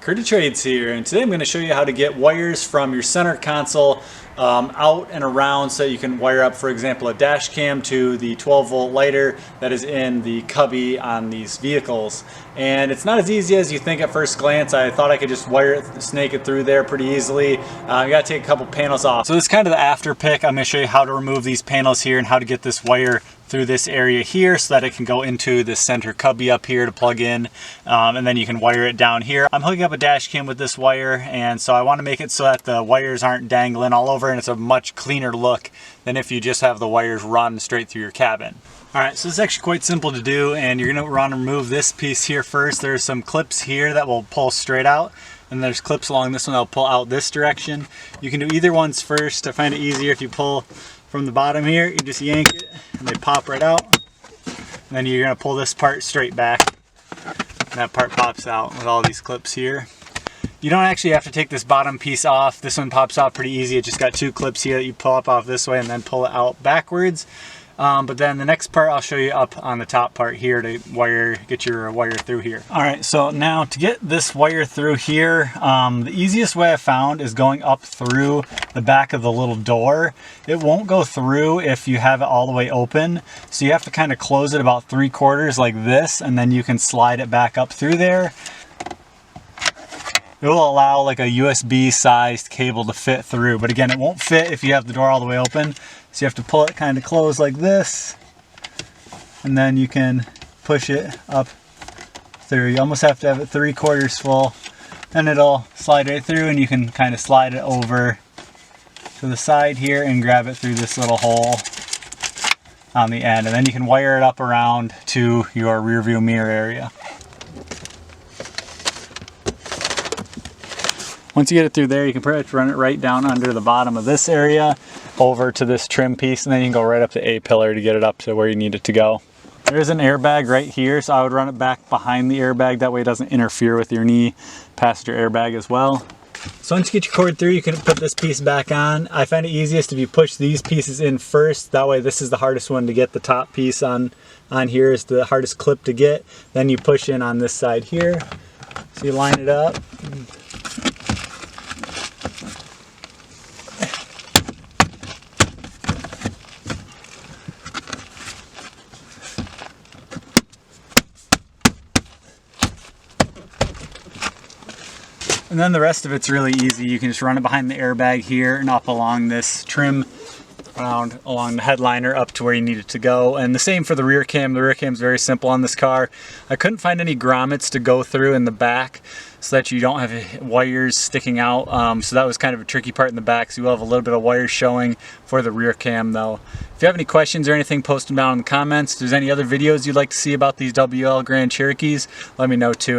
Curtis Trades here, and today I'm going to show you how to get wires from your center console out and around so you can wire up, for example, a dash cam to the 12-volt lighter that is in the cubby on these vehicles. And it's not as easy as you think at first glance. I thought I could just wire it, snake it through there pretty easily. You got to take a couple panels off. So this is kind of the after pick. I'm going to show you how to remove these panels here and how to get this wire through this area here so that it can go into the center cubby up here to plug in, and then you can wire it down here. I'm hooking up a dash cam with this wire, and so I want to make it so that the wires aren't dangling all over, and it's a much cleaner look than if you just have the wires run straight through your cabin. Alright, so it's actually quite simple to do, and you're going to want to remove this piece here first. There's some clips here that will pull straight out, and there's clips along this one that will pull out this direction. You can do either ones first. I find it easier if you pull from the bottom here, you just yank it and they pop right out. And then you're going to pull this part straight back. And that part pops out with all these clips here. You don't actually have to take this bottom piece off. This one pops out pretty easy. It just got two clips here that you pull up off this way and then pull it out backwards. But then the next part I'll show you up on the top part here to get your wire through here. Alright, so now to get this wire through here, the easiest way I found is going up through the back of the little door. It won't go through if you have it all the way open, so you have to kind of close it about 3/4 like this, and then you can slide it back up through there. It will allow like a USB sized cable to fit through, but again, it won't fit if you have the door all the way open. So you have to pull it kind of closed like this, and then you can push it up through. You almost have to have it 3/4 full, and it'll slide right through, and you can kind of slide it over to the side here and grab it through this little hole on the end, and then you can wire it up around to your rear view mirror area. Once you get it through there, you can pretty much run it right down under the bottom of this area over to this trim piece, and then you can go right up to A-pillar to get it up to where you need it to go. There's an airbag right here, so I would run it back behind the airbag. That way it doesn't interfere with your knee passenger airbag as well. So once you get your cord through, you can put this piece back on. I find it easiest if you push these pieces in first. That way this is the hardest one to get. The top piece on here is the hardest clip to get. Then you push in on this side here. So you line it up. And then the rest of it's really easy. You can just run it behind the airbag here and up along this trim, around along the headliner up to where you need it to go. And the same for the rear cam. The rear cam is very simple on this car. I couldn't find any grommets to go through in the back so that you don't have wires sticking out. So that was kind of a tricky part in the back. So you will have a little bit of wires showing for the rear cam though. If you have any questions or anything, post them down in the comments. If there's any other videos you'd like to see about these WL Grand Cherokees, let me know too.